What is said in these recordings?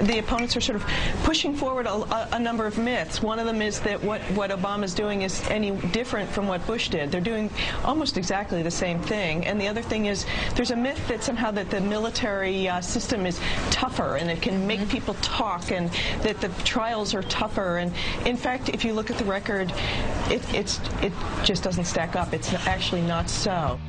the opponents are sort of pushing forward a number of myths. One of them is that what Obama's doing is any different from what Bush did. They're doing almost exactly the same thing. And the other thing is there's a myth that somehow that the military system is tougher and it can make people talk, and that the trials are tougher. And in fact, if you look at the record, it just doesn't stack up. It's actually not so.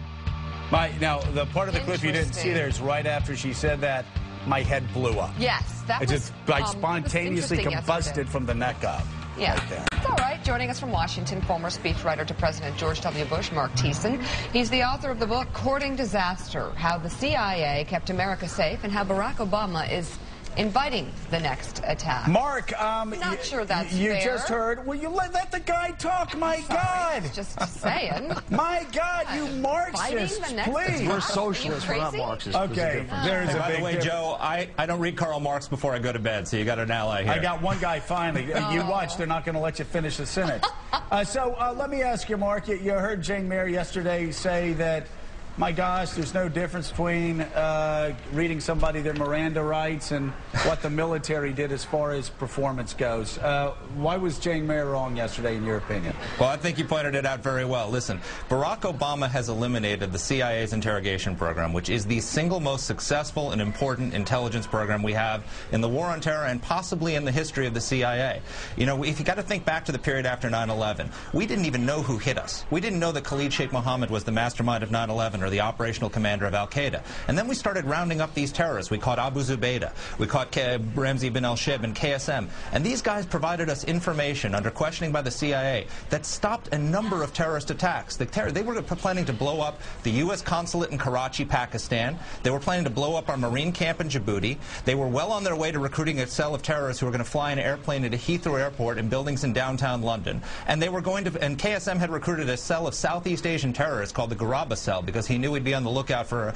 Now, the part of the clip you didn't see there is right after she said that, my head blew up. Yes, that it was just like spontaneously combusted from the neck up. Yeah. Right there. It's all right. Joining us from Washington, former speechwriter to President George W. Bush, Mark Thiessen. He's the author of the book, Courting Disaster, How the CIA Kept America Safe and How Barack Obama is inviting the next attack. Mark, not sure that's you fair. just heard. Will you let the guy talk? My God. Just saying. My God, you Marxists, please. We're socialists, we're not Marxists. Okay, there's a by big the way, difference. Joe, I don't read Karl Marx before I go to bed, so you got an ally here. I got one guy finally. You watch, they're not going to let you finish the sentence. So let me ask you, Mark, you heard Jane Mayer yesterday say that, my gosh, there's no difference between reading somebody their Miranda rights and what the military did as far as performance goes. Why was Jane Mayer wrong yesterday, in your opinion? Well, I think you pointed it out very well. Listen, Barack Obama has eliminated the CIA's interrogation program, which is the single most successful and important intelligence program we have in the war on terror and possibly in the history of the CIA. You know, if you got to think back to the period after 9/11, we didn't even know who hit us. We didn't know that Khalid Sheikh Mohammed was the mastermind of 9/11 or the operational commander of al-Qaeda. And then we started rounding up these terrorists. We caught Abu Zubaydah. We caught Ramzi bin al-Shib and KSM. And these guys provided us information under questioning by the CIA that stopped a number of terrorist attacks. They were planning to blow up the U.S. consulate in Karachi, Pakistan. They were planning to blow up our Marine camp in Djibouti. They were well on their way to recruiting a cell of terrorists who were going to fly an airplane into Heathrow Airport and buildings in downtown London. And they were going to, and KSM had recruited a cell of Southeast Asian terrorists called the Garaba cell because he knew he'd be on the lookout for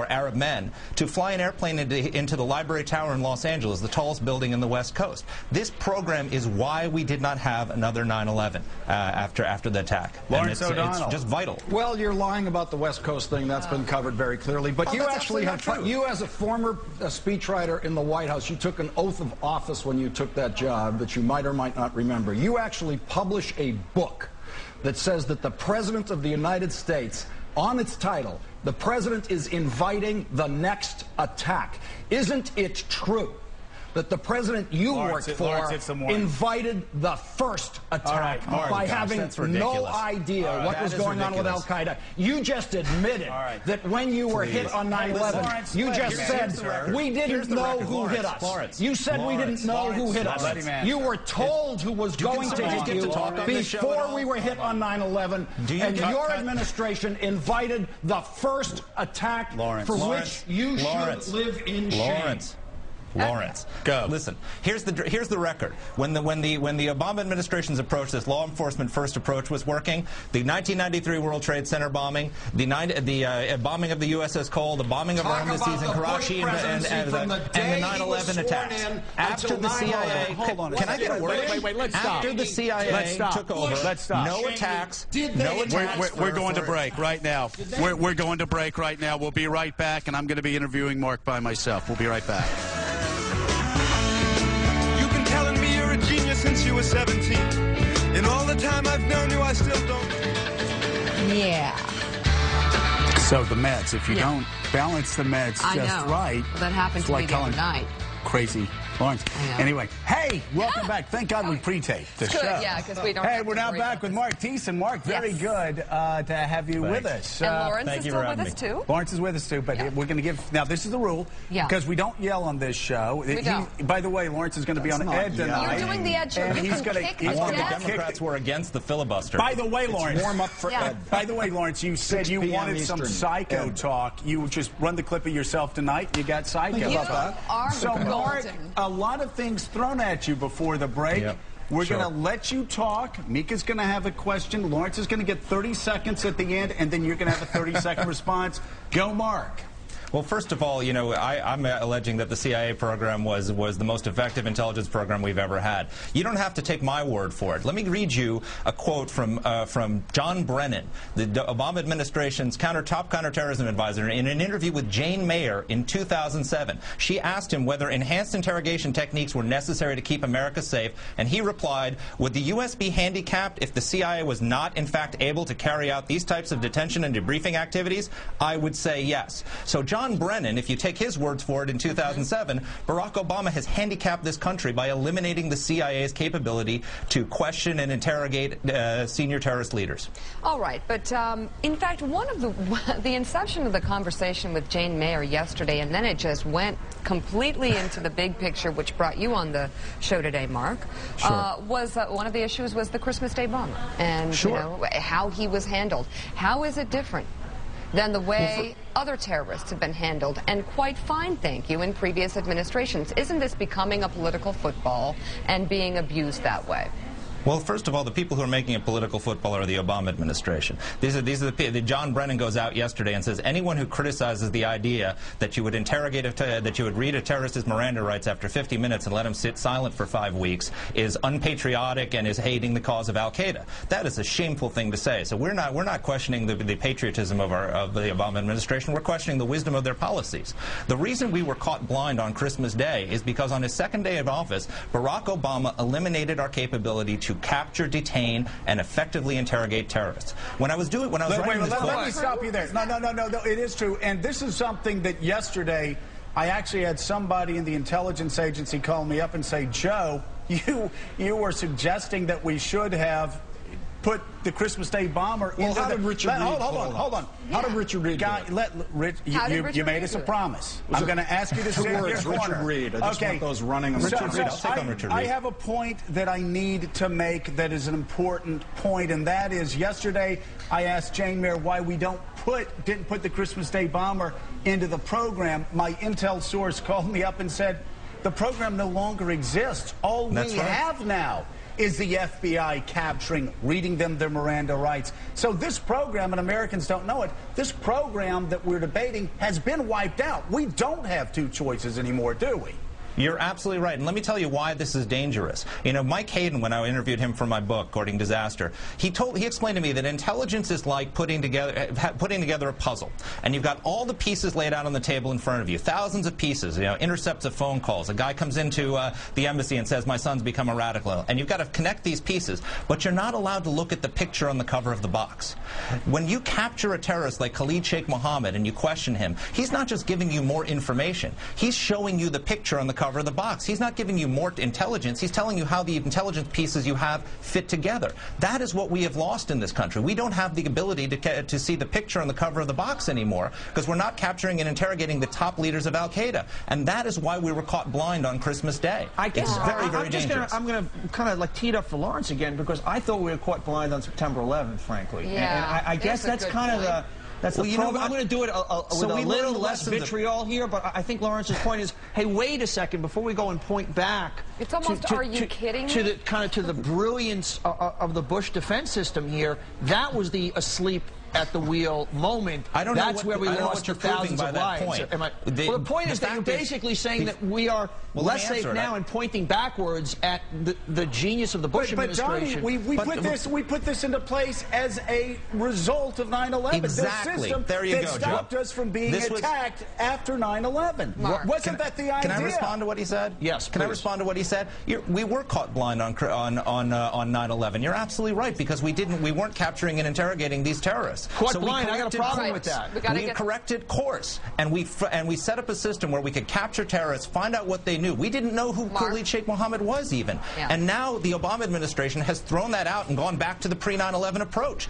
Arab men to fly an airplane into the Library Tower in Los Angeles, the tallest building in the West Coast. This program is why we did not have another 9/11 after the attack. Lawrence O'Donnell. It's just vital. Well, you're lying about the West Coast thing. That's been covered very clearly. But you actually have, you as a former speechwriter in the White House, you took an oath of office when you took that job that you might or might not remember. You actually publish a book that says that the President of the United States, on its title, the President is inviting the next attack. Isn't it true that the President you worked for invited the first attack by having no idea what was going on with al-Qaeda? You just admitted that when you were hit on 9/11, you just said, we didn't know who hit us. You said we didn't know who hit us. You were told who was going to hit you before we were hit on 9/11, and your administration invited the first attack for which you should live in shame. Lawrence, go. Listen, here's the record. When the Obama administration's approach, this law enforcement first approach, was working, the 1993 World Trade Center bombing, the bombing of the USS Cole, the bombing of our embassies in Karachi, and the 9/11 attacks. After the CIA, can I get a word? Wait, let's stop. After the CIA took over, no attacks. No attacks. We're going to break right now. We're going to break right now. We'll be right back, and I'm going to be interviewing Mark by myself. We'll be right back. Telling me you're a genius since you were 17. In all the time I've known you, I still don't. Yeah. So the meds, if you don't balance the meds just right, that happened to me the other night. Crazy. Lawrence. Anyway, hey, welcome back. Thank God we pre-taped the show. Yeah, because we don't. Hey, we're now back with Mark Thiessen. Mark, very good to have you with us. And Lawrence is still with us too. Lawrence is with us too, but we're going to give. Now, this is the rule because we don't yell on this show. We don't. By the way, Lawrence is going to be on Ed tonight. You're doing the Ed show. And he's going to. The Democrats were against the filibuster. By the way, Lawrence. Warm up for Ed. By the way, Lawrence, you said you wanted some psycho talk. You just run the clip of yourself tonight. You got psycho talk. So, Mark, a lot of things thrown at you before the break. We're going to let you talk. Mika's going to have a question. Lawrence is going to get 30 seconds at the end, and then you're going to have a 30-second response. Go, Mark. Well, first of all, you know, I'm alleging that the CIA program was the most effective intelligence program we've ever had. You don't have to take my word for it. Let me read you a quote from John Brennan, the Obama administration's top counterterrorism advisor, in an interview with Jane Mayer in 2007. She asked him whether enhanced interrogation techniques were necessary to keep America safe, and he replied, "Would the U.S. be handicapped if the CIA was not, in fact, able to carry out these types of detention and debriefing activities? I would say yes." So John Brennan, if you take his words for it, in 2007, Barack Obama has handicapped this country by eliminating the CIA's capability to question and interrogate senior terrorist leaders. All right, but in fact, one of the inception of the conversation with Jane Mayer yesterday, and then it just went completely into the big picture, which brought you on the show today, Mark, was one of the issues was the Christmas Day bomber, and you know, how he was handled. How is it different than the way other terrorists have been handled, and quite fine, thank you, in previous administrations? Isn't this becoming a political football and being abused that way? Well, first of all, the people who are making it political football are the Obama administration. These are the John Brennan goes out yesterday and says anyone who criticizes the idea that you would interrogate that you would read a terrorist's Miranda rights after 50 minutes and let him sit silent for 5 weeks is unpatriotic and is hating the cause of Al Qaeda. That is a shameful thing to say. So we're not questioning the patriotism of the Obama administration. We're questioning the wisdom of their policies. The reason we were caught blind on Christmas Day is because on his second day of office, Barack Obama eliminated our capability to capture, detain, and effectively interrogate terrorists. When I was writing this book... Let me stop you there. No, it is true. And this is something that yesterday I actually had somebody in the intelligence agency call me up and say, Joe, you were suggesting that we should have put the Christmas Day bomber into how did Richard Reed... Hold on. How did Richard Reed you made us a promise. I'm going to ask you to sit in your corner. Richard Reed. I just want those running on Richard Reed. I'll take on Richard Reed. I have a point that I need to make that is an important point, and that is yesterday I asked Jane Mayer why we didn't put the Christmas Day bomber into the program. My intel source called me up and said the program no longer exists. All we have now is the FBI capturing, reading them their Miranda rights. So this program, and Americans don't know it, this program that we're debating has been wiped out. We don't have two choices anymore, do we? You're absolutely right, and let me tell you why this is dangerous. You know, Mike Hayden, when I interviewed him for my book, Courting Disaster, he explained to me that intelligence is like putting together a puzzle, and you've got all the pieces laid out on the table in front of you, thousands of pieces, you know, intercepts of phone calls. A guy comes into the embassy and says, my son's become a radical, and you've got to connect these pieces, but you're not allowed to look at the picture on the cover of the box. When you capture a terrorist like Khalid Sheikh Mohammed and you question him, he's not just giving you more information, he's showing you the picture on the cover of the box. He's not giving you more intelligence. He's telling you how the intelligence pieces you have fit together. That is what we have lost in this country. We don't have the ability to see the picture on the cover of the box anymore because we're not capturing and interrogating the top leaders of Al Qaeda. And that is why we were caught blind on Christmas Day. It's very, very dangerous. I'm going to kind of like tee it up for Lawrence again because I thought we were caught blind on September 11th, frankly. Yeah, and I guess that's kind of the... That's the problem. I'm going to do it with a little less vitriol here, but I think Lawrence's point is, hey, wait a second, before we go and point back... It's almost, are you kidding me? To the brilliance of the Bush defense system here, that was the asleep at the wheel moment. That's where we lost thousands of lives. Well, the point is that you're basically saying that we are less safe now and pointing backwards at the genius of the Bush administration. But Donnie, we put this into place as a result of 9/11. Exactly. The system there you that go, stopped us from being attacked after 9/11. Wasn't that the idea? Can I respond to what he said? Yes. Can I respond to what he said? We were caught blind on 9/11. You're absolutely right because we weren't capturing and interrogating these terrorists. Caught blind. I got a problem with that. We corrected course, and we set up a system where we could capture terrorists, find out what they knew. We didn't know who Khalid Sheikh Mohammed was even, and now the Obama administration has thrown that out and gone back to the pre-9/11 approach.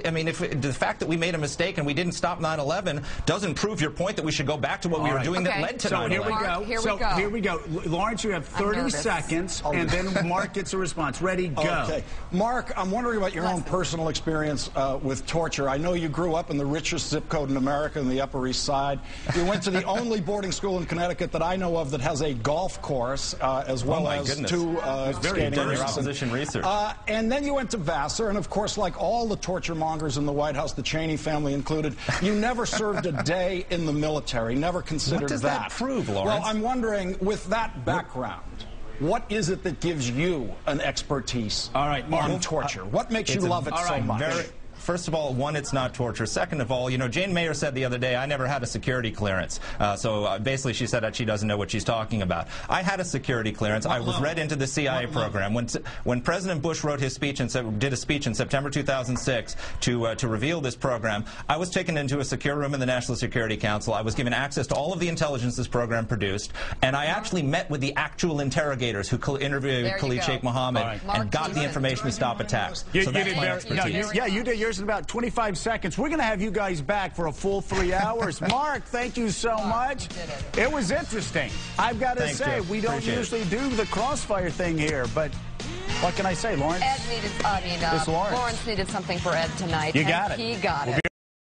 I mean, the fact that we made a mistake and we didn't stop 9/11 doesn't prove your point that we should go back to what we were doing that led to 9/11. Here we go. Lawrence, you have 30 seconds, and then Mark gets a response. Ready, go. Okay. Mark, I'm wondering about your own personal experience with torture. I know you grew up in the richest zip code in America, in the Upper East Side. You went to the only boarding school in Connecticut that I know of that has a golf course, as well as two skating opposition research. And then you went to Vassar, and of course, like all the torture mongers in the White House, the Cheney family included, you never served a day in the military, never considered that. What does that prove, Lawrence? Well, I'm wondering, with that background, what is it that gives you an expertise on torture? What makes you love it so much? First of all, one, it's not torture. Second of all, you know, Jane Mayer said the other day, I never had a security clearance. So basically she said that she doesn't know what she's talking about. I had a security clearance. I was read into the CIA program. When President Bush wrote his speech and did a speech in September 2006 to reveal this program, I was taken into a secure room in the National Security Council. I was given access to all of the intelligence this program produced, and I actually met with the actual interrogators who interviewed Khalid Sheikh Mohammed and got the information to stop attacks. You did yours in about 25 seconds. We're going to have you guys back for a full 3 hours. Mark, thank you so much. It was interesting. I've got to say, we don't usually do the crossfire thing here, but what can I say, Lawrence? Lawrence needed something for Ed tonight. You got it. He got it.